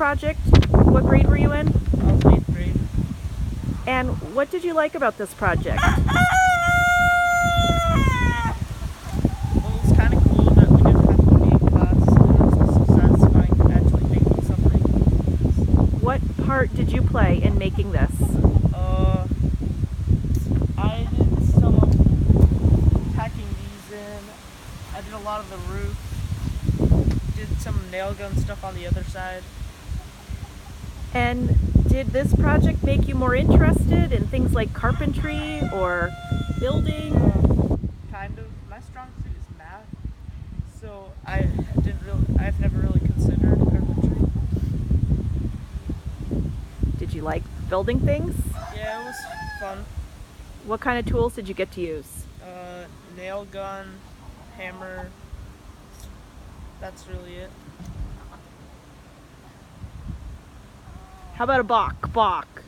project? What grade were you in? I was 8th grade. And what did you like about this project? Well, it was kind of cool that we didn't have to be in class, and it was also satisfying actually making something. What part did you play in making this? I did some of packing these in. I did a lot of the roof. Did some nail gun stuff on the other side. And did this project make you more interested in things like carpentry or building? Kind of. My strong suit is math, so I've never really considered carpentry. Did you like building things? Yeah, it was fun. What kind of tools did you get to use? Nail gun, hammer. That's really it. How about a balk?